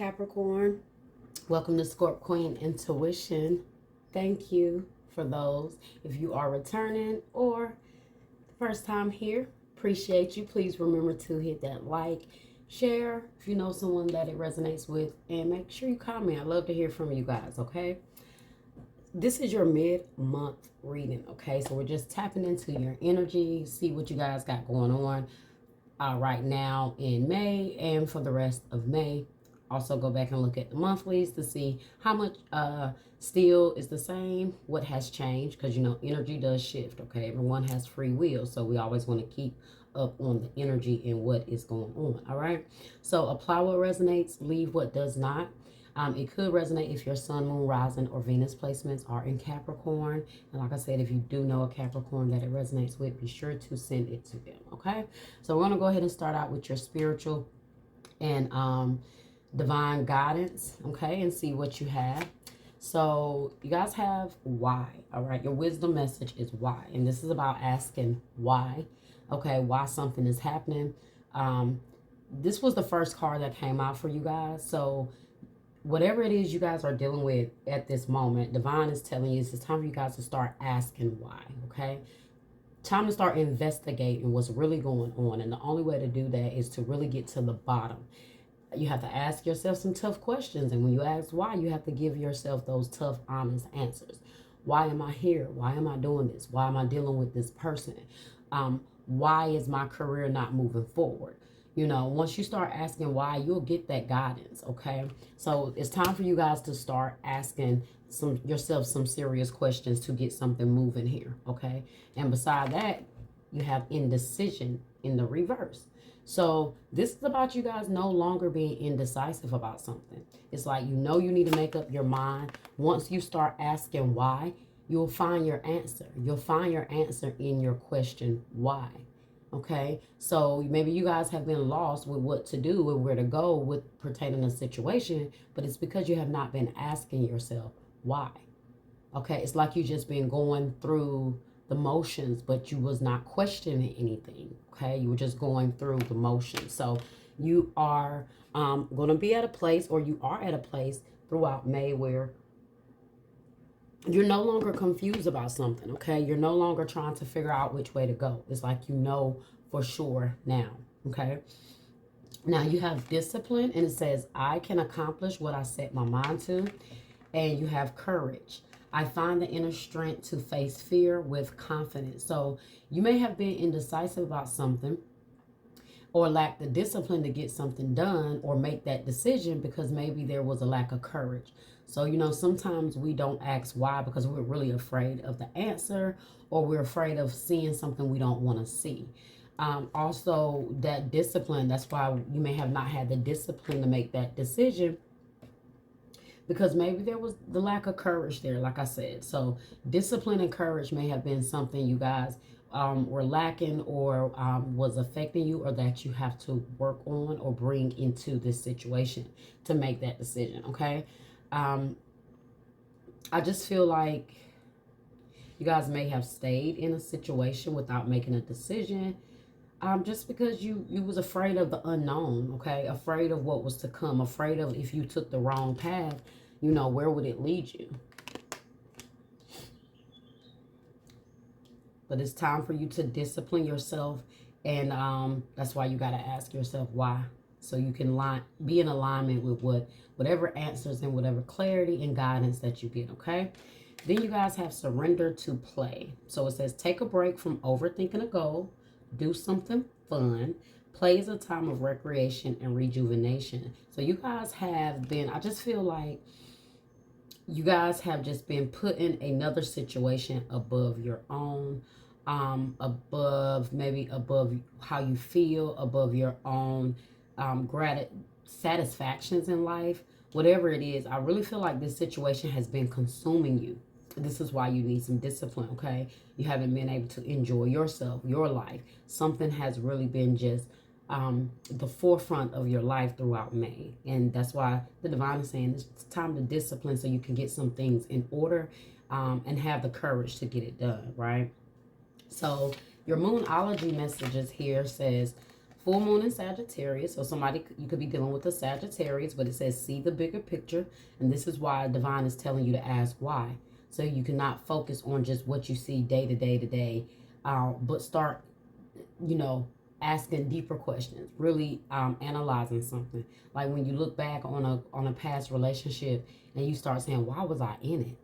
Capricorn. Welcome to Scorp Queen Intuition. Thank you for those. If you are returning or first time here, appreciate you. Please remember to hit that like, share if you know someone that it resonates with, and make sure you comment. I love to hear from you guys, okay? This is your mid-month reading, okay? So we're just tapping into your energy, see what you guys got going on right now in May and for the rest of May. Also go back and look at the monthlies to see how much still is the same, what has changed, because you know energy does shift, okay? Everyone has free will, so we always want to keep up on the energy and what is going on, all right? So apply what resonates, leave what does not. It could resonate if your sun, moon, rising, or Venus placements are in Capricorn. And like I said, if you do know a Capricorn that it resonates with, be sure to send it to them, okay? So we're going to go ahead and start out with your spiritual and divine guidance, okay? And see what you have. So you guys have why, all right? Your wisdom message is why. And this is about asking why, okay? Why something is happening. This was the first card that came out for you guys. So whatever it is you guys are dealing with at this moment, Divine is telling you it's time for you guys to start asking why, okay? Time to start investigating what's really going on. And the only way to do that is to really get to the bottom. You have to ask yourself some tough questions. And when you ask why, you have to give yourself those tough, honest answers. Why am I here? Why am I doing this? Why am I dealing with this person? Why is my career not moving forward? You know, once you start asking why, you'll get that guidance, okay? So it's time for you guys to start asking yourself some serious questions to get something moving here, okay? And beside that, you have indecision in the reverse. So this is about you guys no longer being indecisive about something. It's like you know you need to make up your mind. Once you start asking why, you'll find your answer. You'll find your answer in your question, why? Okay, so maybe you guys have been lost with what to do and where to go with pertaining to the situation, but it's because you have not been asking yourself why. Okay, it's like you just been going through the motions, but you was not questioning anything. Okay, you were just going through the motions. So you are going to be at a place, or you are at a place throughout May where you're no longer confused about something, okay? You're no longer trying to figure out which way to go. It's like you know for sure now, okay? Now you have discipline, and it says, I can accomplish what I set my mind to. And you have courage. I find the inner strength to face fear with confidence. So you may have been indecisive about something, or lack the discipline to get something done or make that decision because maybe there was a lack of courage. So, you know, sometimes we don't ask why because we're really afraid of the answer, or we're afraid of seeing something we don't want to see. Also, that discipline, that's why you may have not had the discipline to make that decision, because maybe there was the lack of courage there, like I said. So discipline and courage may have been something you guys were lacking, or was affecting you, or that you have to work on or bring into this situation to make that decision, okay? I just feel like you guys may have stayed in a situation without making a decision, just because you was afraid of the unknown, okay? Afraid of what was to come, afraid of if you took the wrong path, you know, where would it lead you? But it's time for you to discipline yourself, and that's why you got to ask yourself why, so you can be in alignment with whatever answers and whatever clarity and guidance that you get, okay? Then you guys have surrender to play. So it says, take a break from overthinking a goal, do something fun. Play is a time of recreation and rejuvenation. So you guys have been, I just feel like you guys have just been put in another situation above your own, above how you feel, above your own satisfactions in life. Whatever it is, I really feel like this situation has been consuming you. This is why you need some discipline, okay? You haven't been able to enjoy yourself, your life. Something has really been just the forefront of your life throughout May. And that's why the Divine is saying it's time to discipline so you can get some things in order and have the courage to get it done, right? So your Moonology messages here says, Full moon in Sagittarius. So somebody, you could be dealing with a Sagittarius, but it says see the bigger picture. And this is why divine is telling you to ask why. So you cannot focus on just what you see day to day to day, but start, asking deeper questions, really analyzing something. Like when you look back on a past relationship and you start saying, why was I in it?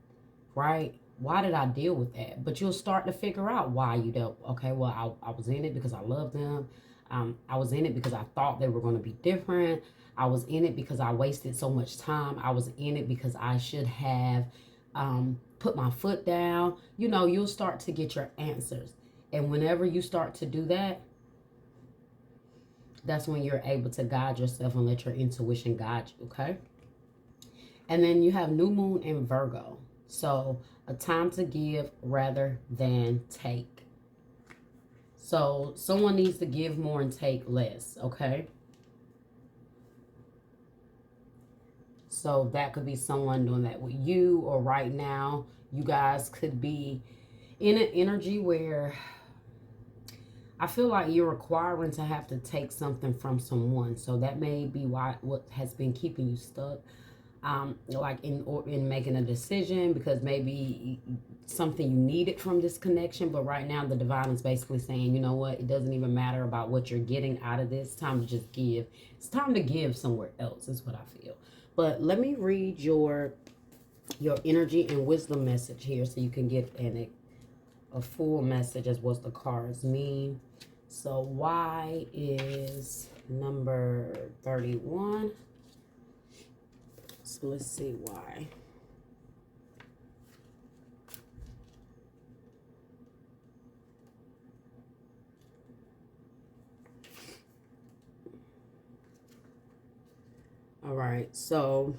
Right? Why did I deal with that? But you'll start to figure out why you dealt. Okay, well, I was in it because I loved them. I was in it because I thought they were going to be different. I was in it because I wasted so much time. I was in it because I should have put my foot down. You'll start to get your answers. And whenever you start to do that, that's when you're able to guide yourself and let your intuition guide you, okay? And then you have new moon in Virgo. So a time to give rather than take. So someone needs to give more and take less, okay? So that could be someone doing that with you, or right now you guys could be in an energy where I feel like you're requiring to have to take something from someone. So that may be what has been keeping you stuck. Like in making a decision, because maybe something you needed from this connection, but right now the divine is basically saying, you know what, it doesn't even matter about what you're getting out of this. It's time to just give. It's time to give somewhere else, is what I feel. But let me read your energy and wisdom message here so you can get a full message as what the cards mean. So Y is number 31. So let's see why. All right, so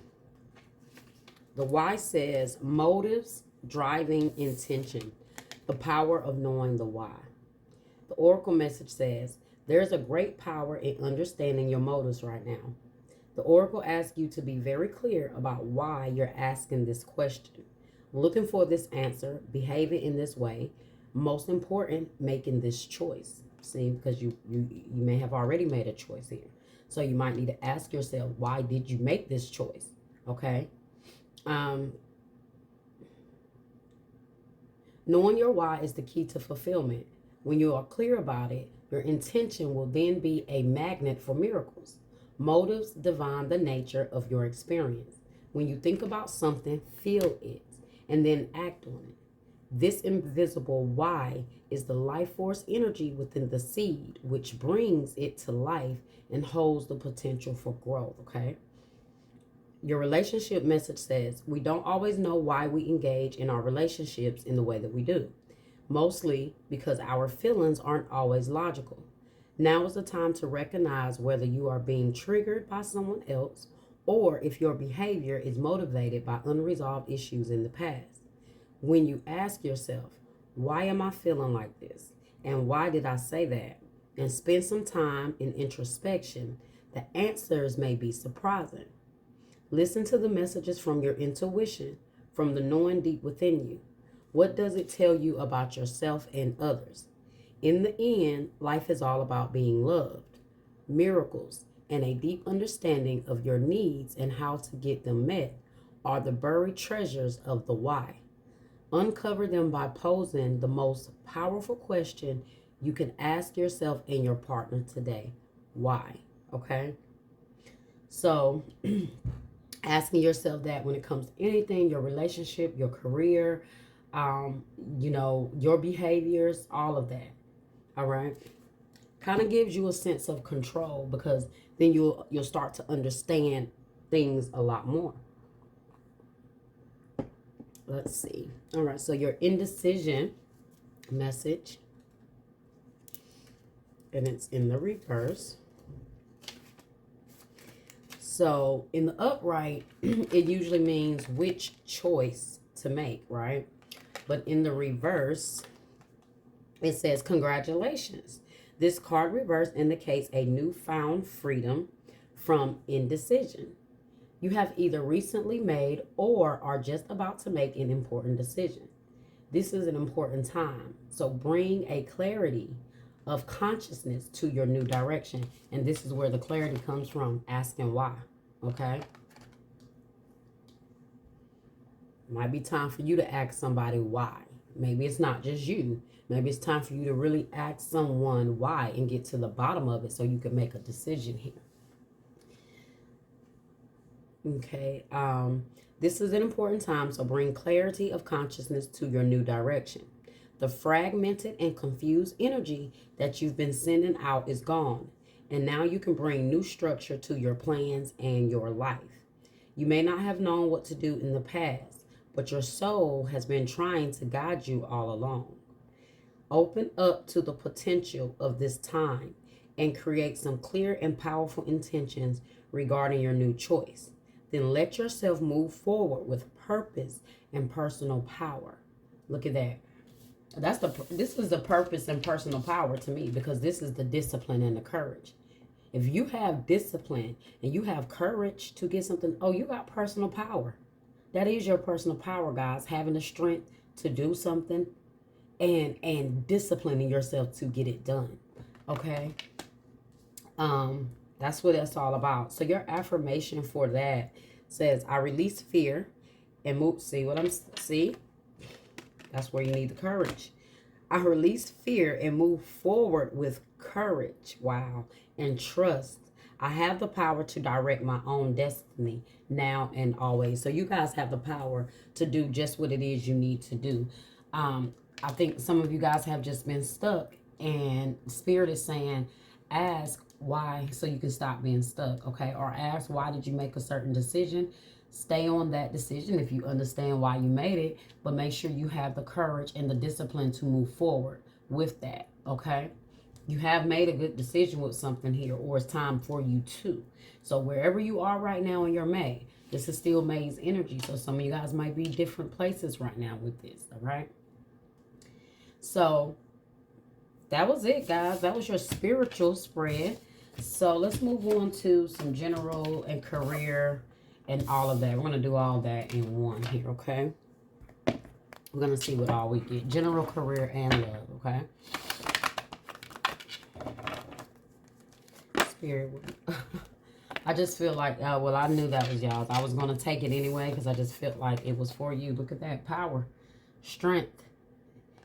the Y says motives, driving intention, the power of knowing the why. The oracle message says there's a great power in understanding your motives right now. The oracle asks you to be very clear about why you're asking this question, looking for this answer, behaving in this way, most important, making this choice. See, because you may have already made a choice here. So you might need to ask yourself, why did you make this choice? Okay. Knowing your why is the key to fulfillment. When you are clear about it, your intention will then be a magnet for miracles. Motives divine the nature of your experience. When you think about something, feel it, and then act on it. This invisible why is the life force energy within the seed, which brings it to life and holds the potential for growth, okay? Your relationship message says, we don't always know why we engage in our relationships in the way that we do, mostly because our feelings aren't always logical. Now is the time to recognize whether you are being triggered by someone else or if your behavior is motivated by unresolved issues in the past. When you ask yourself, why am I feeling like this? And why did I say that? And spend some time in introspection, the answers may be surprising. Listen to the messages from your intuition, from the knowing deep within you. What does it tell you about yourself and others? In the end, life is all about being loved, miracles, and a deep understanding of your needs and how to get them met are the buried treasures of the why. Uncover them by posing the most powerful question you can ask yourself and your partner today. Why? Okay? So, asking yourself that when it comes to anything, your relationship, your career, your behaviors, all of that. All right, kind of gives you a sense of control, because then you'll start to understand things a lot more. Let's see. All right, so your indecision message, and it's in the reverse. So in the upright, it usually means which choice to make, right? But in the reverse, it says, congratulations. This card reverse indicates a newfound freedom from indecision. You have either recently made or are just about to make an important decision. This is an important time. So bring a clarity of consciousness to your new direction. And this is where the clarity comes from, asking why, okay? Might be time for you to ask somebody why. Maybe it's not just you. Maybe it's time for you to really ask someone why and get to the bottom of it so you can make a decision here. Okay, this is an important time, so bring clarity of consciousness to your new direction. The fragmented and confused energy that you've been sending out is gone, and now you can bring new structure to your plans and your life. You may not have known what to do in the past, but your soul has been trying to guide you all along. Open up to the potential of this time and create some clear and powerful intentions regarding your new choice. Then let yourself move forward with purpose and personal power. Look at that. This is the purpose and personal power to me, because this is the discipline and the courage. If you have discipline and you have courage to get something, oh, you got personal power. That is your personal power, guys. Having the strength to do something and disciplining yourself to get it done. Okay? That's what that's all about. So your affirmation for that says, I release fear and move. See? That's where you need the courage. I release fear and move forward with courage. Wow. And trust. I have the power to direct my own destiny now and always. So you guys have the power to do just what it is you need to do. I think some of you guys have just been stuck, and Spirit is saying, ask why so you can stop being stuck, okay? Or ask, why did you make a certain decision? Stay on that decision if you understand why you made it, but make sure you have the courage and the discipline to move forward with that, okay? You have made a good decision with something here, or it's time for you to. So wherever you are right now in your May, this is still May's energy. So some of you guys might be different places right now with this, all right? So that was it, guys. That was your spiritual spread. So let's move on to some general and career and all of that. We're going to do all that in one here, okay? We're going to see what all we get. General, career, and love, okay? Spirit. I just feel like, well, I knew that was y'all's. I was going to take it anyway because I just felt like it was for you. Look at that. Power. Strength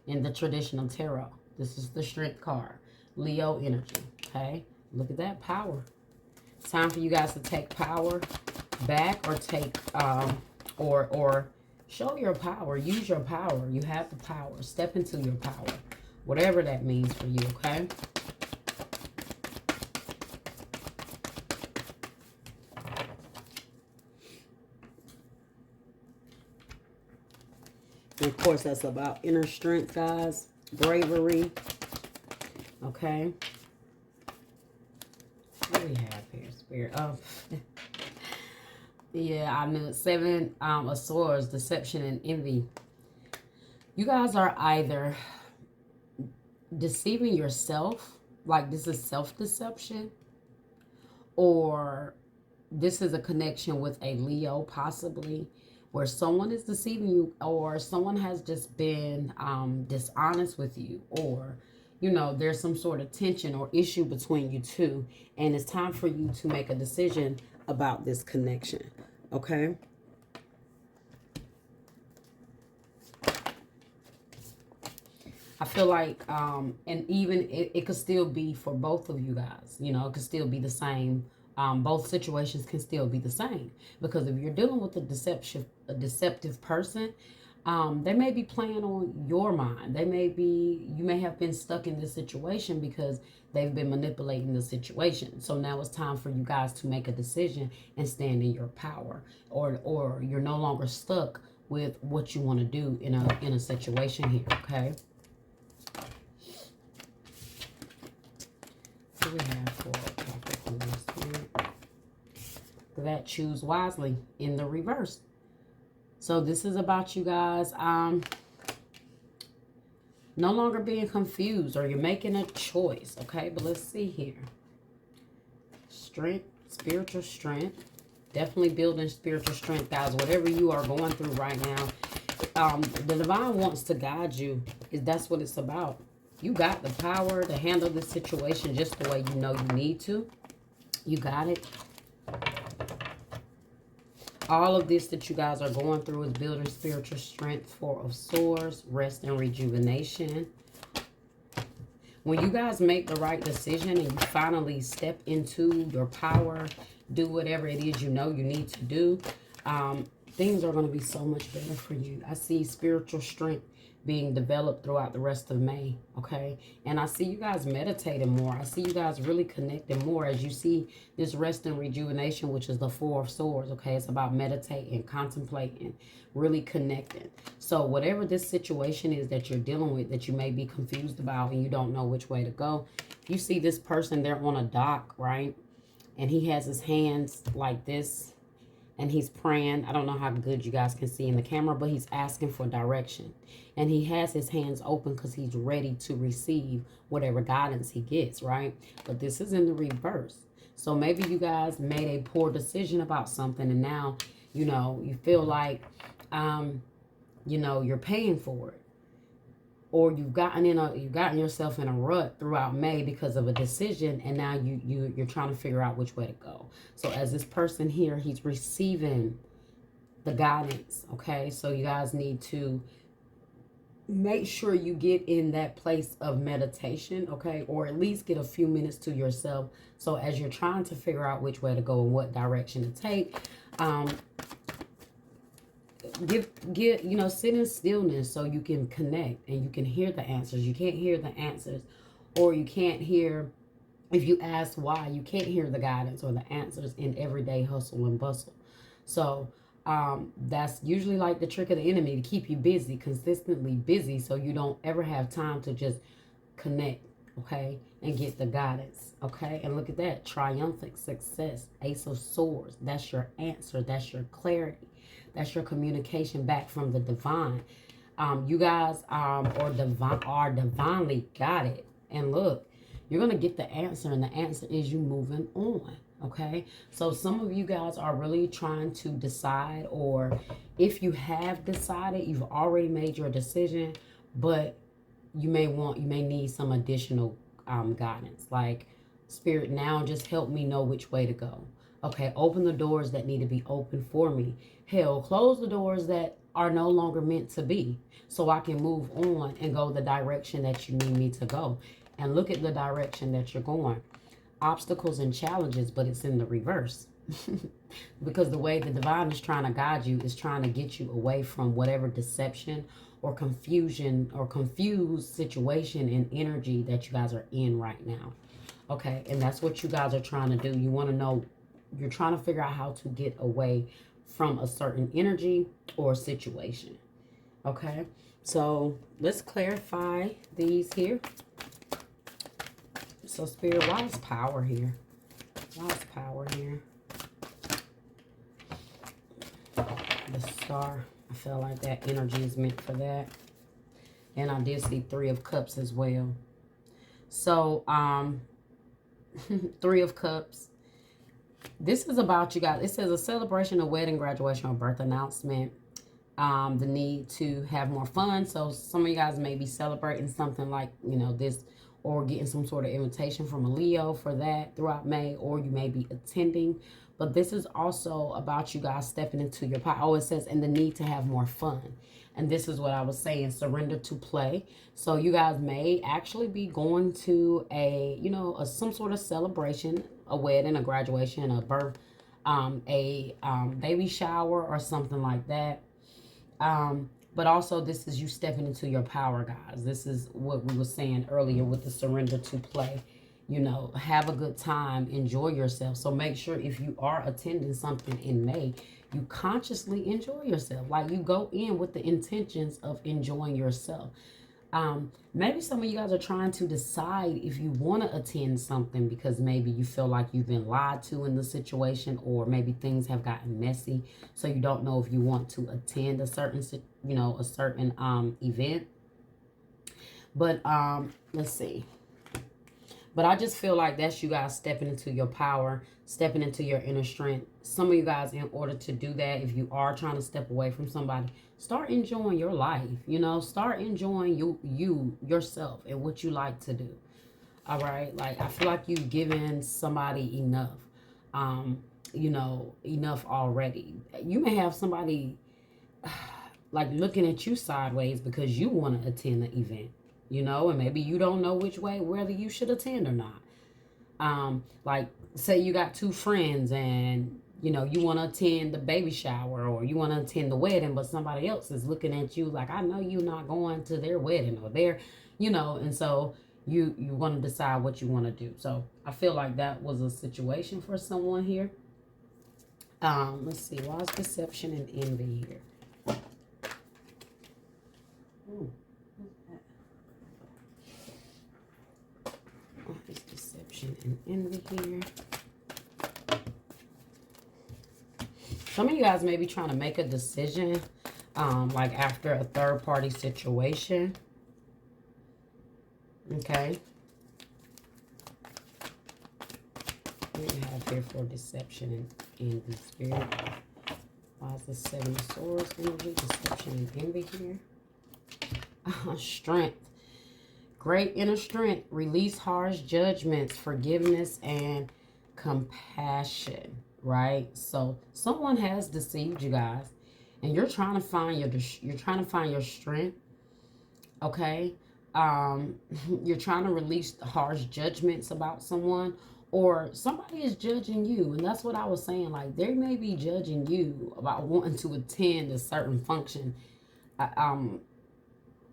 in the traditional tarot. This is the strength card. Leo energy, okay? Look at that power. It's time for you guys to take power back, or take, or show your power. Use your power. You have the power. Step into your power. Whatever that means for you, okay? And of course, that's about inner strength, guys. Bravery. Okay. What do we have here, Spirit? Oh, yeah, I knew it. 7 of Swords, deception and envy. You guys are either deceiving yourself, like this is self-deception, or this is a connection with a Leo, possibly, where someone is deceiving you, or someone has just been dishonest with you, or, you know, there's some sort of tension or issue between you two, and it's time for you to make a decision about this connection, okay? I feel like, and even it could still be for both of you guys, you know, it could still be the same. Both situations can still be the same, because if you're dealing with a deceptive person, they may be playing on your mind. You may have been stuck in this situation because they've been manipulating the situation. So now it's time for you guys to make a decision and stand in your power, or you're no longer stuck with what you want to do in a situation here, okay? What do we have for Capricorn? That choose wisely in the reverse. So this is about you guys no longer being confused, or you're making a choice, okay? But let's see here. Strength, spiritual strength. Definitely building spiritual strength, guys. Whatever you are going through right now, the divine wants to guide you. That's what it's about. You got the power to handle this situation just the way you know you need to. You got it. All of this that you guys are going through is building spiritual strength. Four of Swords, rest and rejuvenation. When you guys make the right decision and you finally step into your power, do whatever it is you know you need to do, things are going to be so much better for you. I see spiritual strength being developed throughout the rest of May, okay? And I see you guys meditating more. I see you guys really connecting more as you see this rest and rejuvenation, which is the Four of Swords, okay? It's about meditating, contemplating, really connecting. So whatever this situation is that you're dealing with that you may be confused about and you don't know which way to go, you see this person, they're on a dock, right? And he has his hands like this, and he's praying. I don't know how good you guys can see in the camera, but he's asking for direction. And he has his hands open because he's ready to receive whatever guidance he gets, right? But this is in the reverse. So maybe you guys made a poor decision about something, and now, you know, you feel like, you know, you're paying for it. Or you've gotten yourself in a rut throughout May because of a decision, and now you're trying to figure out which way to go. So as this person here, he's receiving the guidance, okay? So you guys need to make sure you get in that place of meditation, okay? Or at least get a few minutes to yourself. So as you're trying to figure out which way to go and what direction to take, you know, sit in stillness so you can connect and you can hear the answers. You can't hear the answers, or you can't hear, if you ask why, you can't hear the guidance or the answers in everyday hustle and bustle. So that's usually like the trick of the enemy, to keep you busy, consistently busy, so you don't ever have time to just connect, okay, and get the guidance, okay? And look at that, triumphant success, Ace of Swords. That's your answer. That's your clarity. That's your communication back from the divine. You guys are divinely guided. And look, you're going to get the answer, and the answer is you moving on, okay? So some of you guys are really trying to decide, or if you have decided, you've already made your decision, but you may need some additional guidance. Like, Spirit, now just help me know which way to go. Okay, open the doors that need to be open for me. Hell, close the doors that are no longer meant to be, so I can move on and go the direction that you need me to go. And look at the direction that you're going. Obstacles and challenges, but it's in the reverse. Because the way the divine is trying to guide you is trying to get you away from whatever deception or confusion or confused situation and energy that you guys are in right now. Okay, and that's what you guys are trying to do. You want to know, you're trying to figure out how to get away from a certain energy or situation. Okay, so let's clarify these here. So Spirit, why is power here? Why is power here? The Star. I feel like that energy is meant for that. And I did see Three of Cups as well. So Three of Cups. This is about you guys. It says a celebration, a wedding, graduation, or birth announcement. The need to have more fun. So some of you guys may be celebrating something like, you know, this, or getting some sort of invitation from a Leo for that throughout May, or you may be attending. But this is also about you guys stepping into your power. Oh, it says, and the need to have more fun. And this is what I was saying, surrender to play. So you guys may actually be going to a, you know, some sort of celebration, a wedding, a graduation, a birth, baby shower or something like that. But also this is you stepping into your power, guys. This is what we were saying earlier with the surrender to play. You know, have a good time, enjoy yourself. So make sure if you are attending something in May, you consciously enjoy yourself. Like, you go in with the intentions of enjoying yourself. Maybe some of you guys are trying to decide if you want to attend something because maybe you feel like you've been lied to in the situation, or maybe things have gotten messy. So you don't know if you want to attend a certain, you know, a certain event. But let's see. But I just feel like that's you guys stepping into your power, stepping into your inner strength. Some of you guys, in order to do that, if you are trying to step away from somebody, start enjoying your life. You know, start enjoying yourself, and what you like to do. All right. Like, I feel like you've given somebody enough. You know, enough already. You may have somebody like looking at you sideways because you want to attend the event, you know, and maybe you don't know which way, whether you should attend or not. Like, say you got two friends and, you know, you want to attend the baby shower or you want to attend the wedding, but somebody else is looking at you like, I know you're not going to their wedding or their, you know, and so you want to decide what you want to do. So I feel like that was a situation for someone here. Let's see, why is deception and envy here? Ooh, what's that? What is deception and envy here? Some of you guys may be trying to make a decision, like after a third-party situation. Okay. What do you have here for deception and envy, spirit? Why is the Seven of Swords energy, deception and envy here? Strength. Great inner strength. Release harsh judgments, forgiveness, and compassion. Right? So someone has deceived you guys, and you're trying to find your strength. Okay? You're trying to release harsh judgments about someone, or somebody is judging you. And that's what I was saying. Like, they may be judging you about wanting to attend a certain function.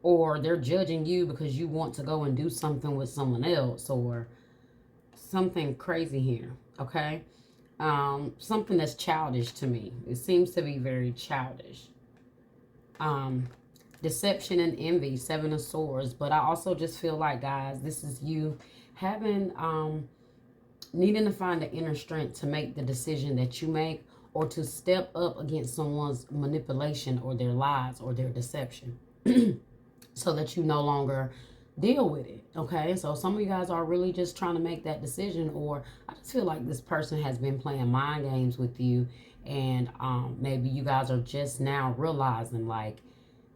Or they're judging you because you want to go and do something with someone else, or something crazy here. Okay? Something that's childish to me. It seems to be very childish. Deception and envy, Seven of Swords. But I also just feel like, guys, this is you having, needing to find the inner strength to make the decision that you make, or to step up against someone's manipulation or their lies or their deception so that you no longer deal with it. Okay, so some of you guys are really just trying to make that decision, or I just feel like this person has been playing mind games with you, and maybe you guys are just now realizing, like,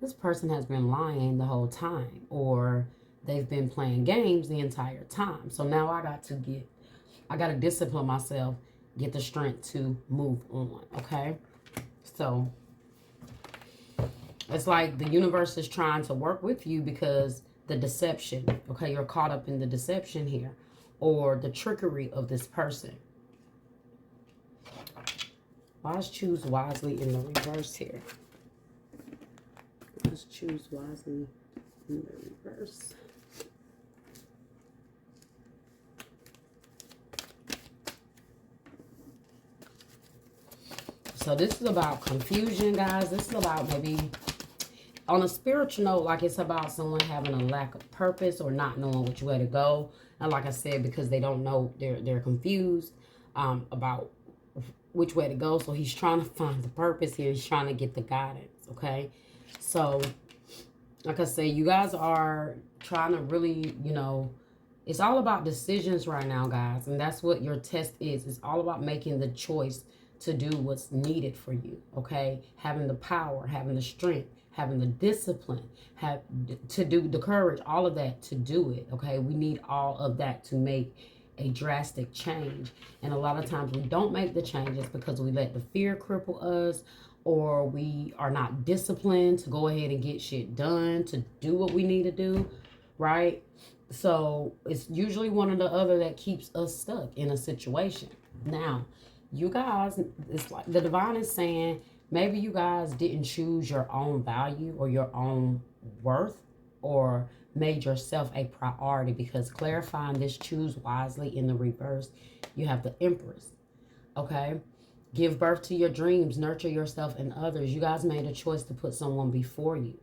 this person has been lying the whole time, or they've been playing games the entire time. So now I got to discipline myself, get the strength to move on. Okay, so it's like the universe is trying to work with you because the deception, okay, you're caught up in the deception here, or the trickery of this person. Let's choose wisely in the reverse here. Let's choose wisely in the reverse. So this is about confusion, guys. This is about maybe on a spiritual note, like it's about someone having a lack of purpose or not knowing which way to go. And like I said, because they don't know, they're confused about which way to go. So he's trying to find the purpose here. He's trying to get the guidance, okay? So, like I say, you guys are trying to really, you know, it's all about decisions right now, guys. And that's what your test is. It's all about making the choice to do what's needed for you, okay? Having the power, having the strength, having the discipline, to do the courage, all of that to do it, okay? We need all of that to make a drastic change. And a lot of times we don't make the changes because we let the fear cripple us, or we are not disciplined to go ahead and get shit done, to do what we need to do, right? So it's usually one or the other that keeps us stuck in a situation. Now, you guys, it's like the divine is saying, maybe you guys didn't choose your own value or your own worth, or made yourself a priority, because clarifying this choose wisely in the reverse, you have the Empress, okay? Give birth to your dreams, nurture yourself and others. You guys made a choice to put someone before you,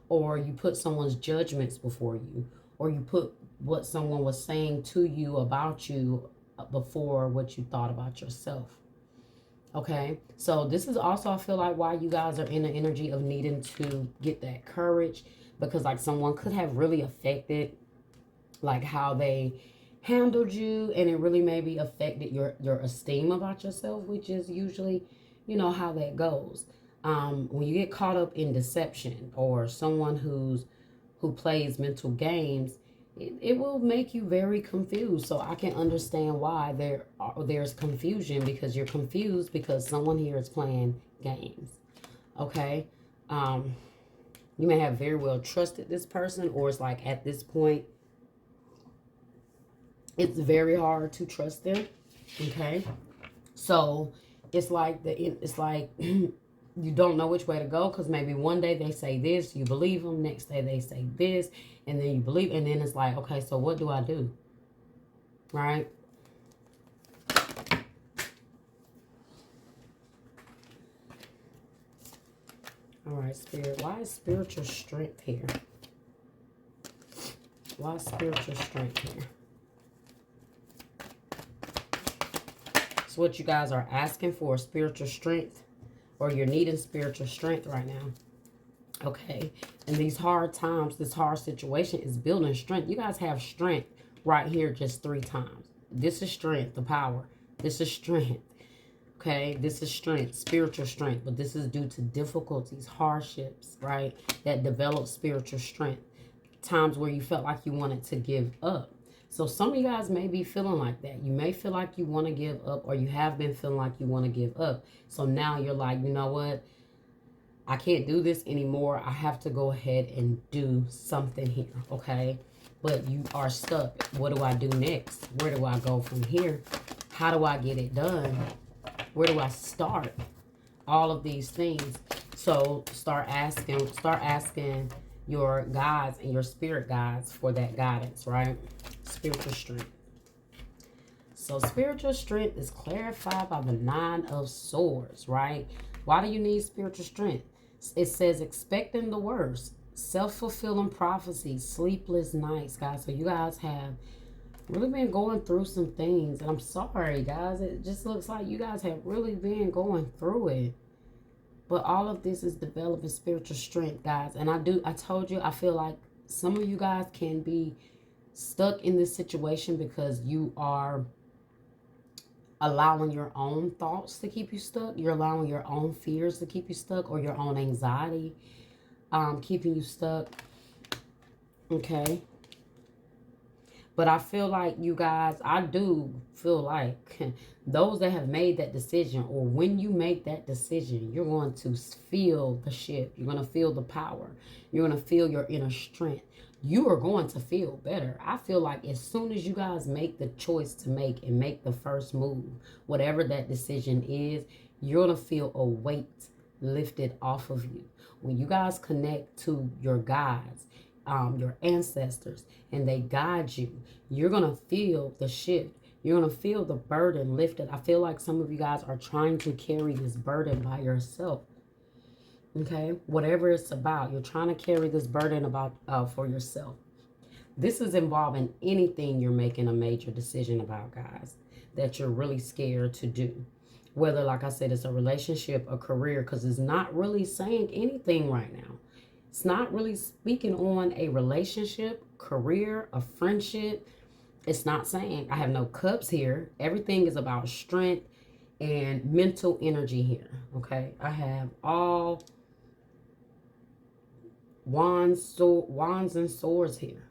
or you put someone's judgments before you, or you put what someone was saying to you about you before what you thought about yourself. Okay, so this is also, I feel like, why you guys are in the energy of needing to get that courage, because like someone could have really affected like how they handled you, and it really maybe affected your esteem about yourself, which is usually, you know, how that goes. When you get caught up in deception, or someone who plays mental games, it will make you very confused. So I can understand why there's confusion, because you're confused because someone here is playing games. Okay. You may have very well trusted this person, or it's like at this point it's very hard to trust them. Okay. So it's like you don't know which way to go, because maybe one day they say this, you believe them, next day they say this, and then you believe, and then it's like, okay, so what do I do? Right? All right, Spirit, why is spiritual strength here? Why is spiritual strength here? It's what you guys are asking for, spiritual strength, or you're needing spiritual strength right now. Okay, and these hard times, this hard situation is building strength. You guys have strength right here just 3 times. This is strength, the power. This is strength. Okay, this is strength, spiritual strength, but this is due to difficulties, hardships, right? That develop spiritual strength. Times where you felt like you wanted to give up. So some of you guys may be feeling like that. You may feel like you want to give up, or you have been feeling like you want to give up. So now you're like, you know what? I can't do this anymore. I have to go ahead and do something here, okay? But you are stuck. What do I do next? Where do I go from here? How do I get it done? Where do I start? All of these things. So start asking your guides and your spirit guides for that guidance, right? Spiritual strength. So spiritual strength is clarified by the 9 of Swords, right? Why do you need spiritual strength? It says expecting the worst, self-fulfilling prophecies, sleepless nights, guys. So you guys have really been going through some things. And I'm sorry, guys. It just looks like you guys have really been going through it. But all of this is developing spiritual strength, guys. And I told you, I feel like some of you guys can be stuck in this situation because you are allowing your own thoughts to keep you stuck. You're allowing your own fears to keep you stuck, or your own anxiety keeping you stuck. Okay. But I feel like you guys, I do feel like those that have made that decision, or when you make that decision, you're going to feel the shift. You're going to feel the power. You're going to feel your inner strength. You are going to feel better. I feel like as soon as you guys make the choice to make the first move, whatever that decision is, you're going to feel a weight lifted off of you. When you guys connect to your guides, your ancestors, and they guide you, you're going to feel the shift. You're going to feel the burden lifted. I feel like some of you guys are trying to carry this burden by yourself. Okay, whatever it's about, you're trying to carry this burden about for yourself. This is involving anything you're making a major decision about, guys, that you're really scared to do. Whether, like I said, it's a relationship, a career, because it's not really saying anything right now. It's not really speaking on a relationship, career, a friendship. It's not saying. I have no cups here. Everything is about strength and mental energy here. Okay, I have all wands and swords here.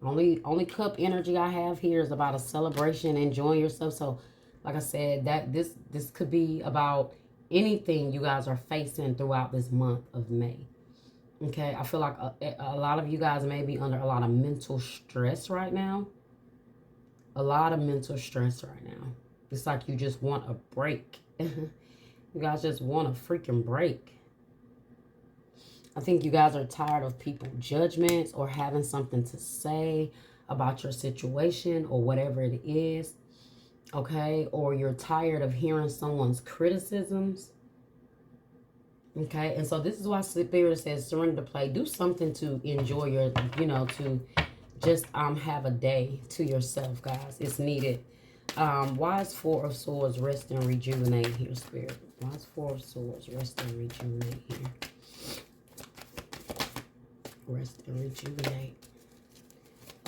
Only cup energy I have here is about a celebration, enjoying yourself. So, like I said, that this could be about anything you guys are facing throughout this month of May. Okay, I feel like a lot of you guys may be under a lot of mental stress right now. A lot of mental stress right now. It's like you just want a break. You guys just want a freaking break. I think you guys are tired of people's judgments, or having something to say about your situation or whatever it is. Okay, or you're tired of hearing someone's criticisms. Okay, and so this is why Spirit says surrender to play. Do something to enjoy your, to just have a day to yourself, guys. It's needed. Why is 4 of Swords rest and rejuvenate here, Spirit? Why is 4 of Swords rest and rejuvenate here? Rest and rejuvenate.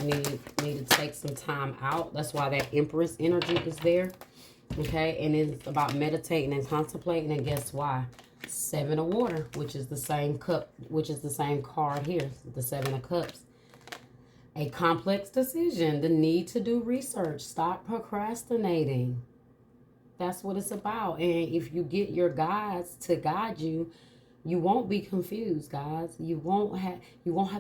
need to take some time out. That's why that Empress energy is there. Okay, and it's about meditating and contemplating. And guess why? Seven of Water, which is the same cup, which is the same card here, the Seven of Cups. A complex decision, the need to do research. Stop procrastinating. That's what it's about. And if you get your guides to guide you, you won't be confused, guys. You won't have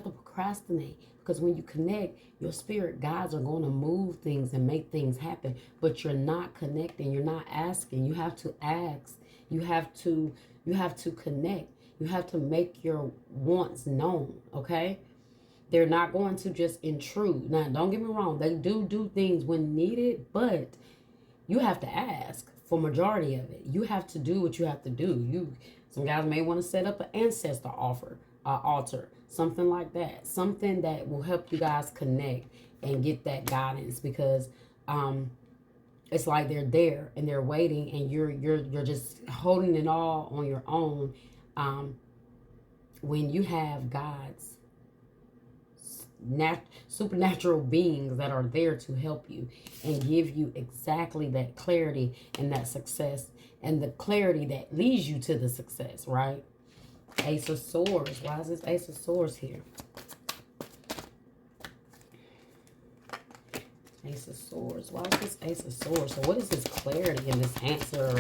to procrastinate, because when you connect, your spirit guides are going to move things and make things happen. But you're not connecting. You're not asking. You have to ask. You have to connect. You have to make your wants known. Okay. They're not going to just intrude. Now, don't get me wrong. They do things when needed, but you have to ask for majority of it. You have to do what you have to do. Some guys may want to set up an ancestor altar, something like that. Something that will help you guys connect and get that guidance, because it's like they're there and they're waiting, and you're just holding it all on your own. When you have God's supernatural beings that are there to help you and give you exactly that clarity and that success, and the clarity that leads you to the success, right? Ace of Swords. Why is this Ace of Swords here? Ace of Swords. Why is this Ace of Swords? So what is this clarity in this answer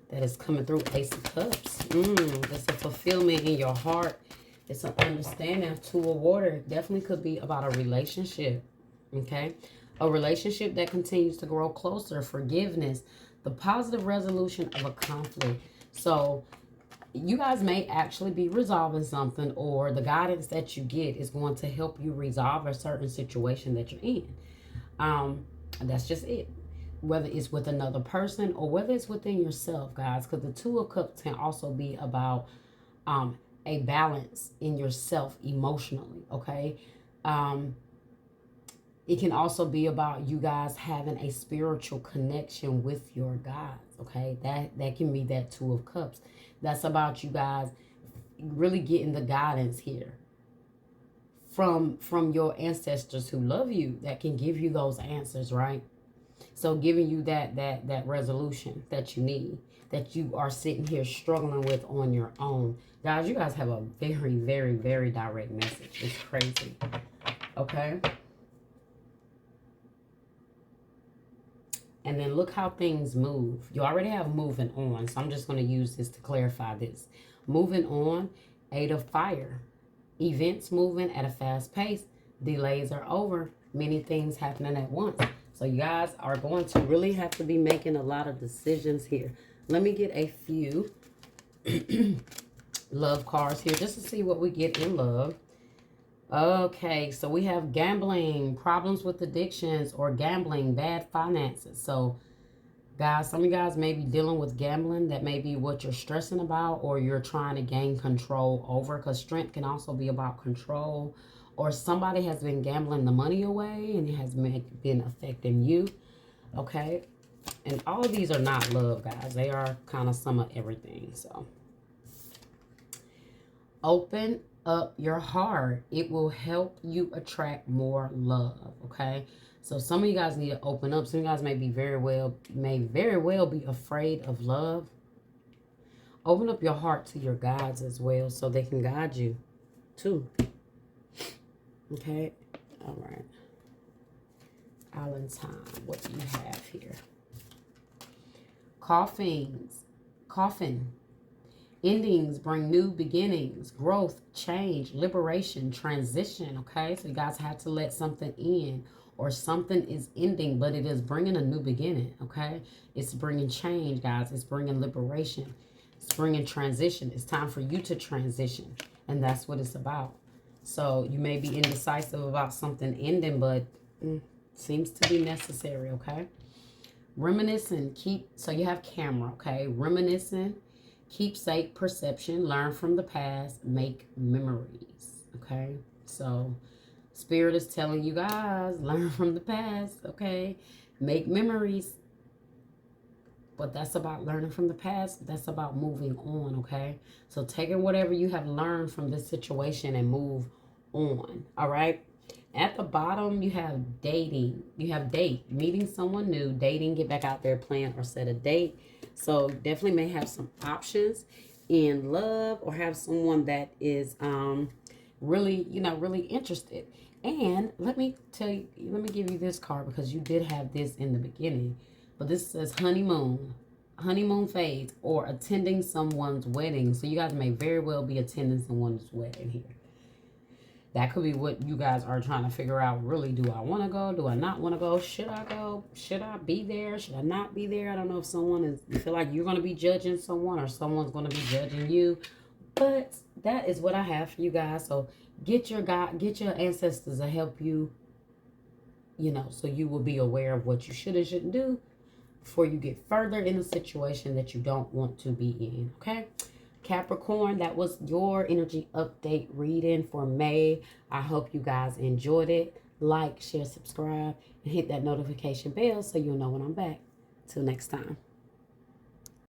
that is coming through? Ace of Cups. There's a fulfillment in your heart. It's an understanding of Two of Water. It definitely could be about a relationship, okay? A relationship that continues to grow closer, forgiveness, the positive resolution of a conflict. So you guys may actually be resolving something, or the guidance that you get is going to help you resolve a certain situation that you're in. That's just it. Whether it's with another person or whether it's within yourself, guys, because the Two of Cups can also be about a balance in yourself emotionally, okay? It can also be about you guys having a spiritual connection with your gods, okay? That can be that Two of Cups. That's about you guys really getting the guidance here from your ancestors who love you, that can give you those answers, right? So giving you that resolution that you need, that you are sitting here struggling with on your own. Guys, you guys have a very, very, very direct message. It's crazy. Okay? And then look how things move. You already have moving on. So I'm just going to use this to clarify this. Moving on, Eight of Fire. Events moving at a fast pace. Delays are over. Many things happening at once. So you guys are going to really have to be making a lot of decisions here. Let me get a few love cards here just to see what we get in love. Okay, so we have gambling, problems with addictions or gambling, bad finances. So guys, some of you guys may be dealing with gambling. That may be what you're stressing about, or you're trying to gain control over, because strength can also be about control. Or somebody has been gambling the money away and it has been affecting you. Okay. And all of these are not love, guys. They are kind of some of everything. So open up your heart. It will help you attract more love. Okay. So some of you guys need to open up. Some of you guys may very well be afraid of love. Open up your heart to your guides as well, so they can guide you too. Okay, all right. Island time. What do you have here? Coffin. Endings bring new beginnings, growth, change, liberation, transition. Okay, so you guys have to let something in, or something is ending, but it is bringing a new beginning. Okay, it's bringing change, guys. It's bringing liberation. It's bringing transition. It's time for you to transition, and that's what it's about. So you may be indecisive about something ending, but seems to be necessary, okay? Reminiscing, so you have camera, okay? Reminiscing, keepsake, perception, learn from the past, make memories, okay? So Spirit is telling you guys, learn from the past, okay? Make memories. But that's about learning from the past. That's about moving on, okay? So taking whatever you have learned from this situation and move on, all right? At the bottom, you have dating. You have date, meeting someone new, dating, get back out there, plan or set a date. So definitely may have some options in love or have someone that is really, really interested. And let me tell you, let me give you this card because you did have this in the beginning. But this says honeymoon phase, or attending someone's wedding. So you guys may very well be attending someone's wedding here. That could be what you guys are trying to figure out. Really, do I want to go? Do I not want to go? Should I go? Should I be there? Should I not be there? I don't know if you feel like you're going to be judging someone or someone's going to be judging you. But that is what I have for you guys. So get your ancestors to help you, so you will be aware of what you should and shouldn't do before you get further in a situation that you don't want to be in. Okay? Capricorn, that was your energy update reading for May. I hope you guys enjoyed it. Like, share, subscribe, and hit that notification bell so you'll know when I'm back. Till next time.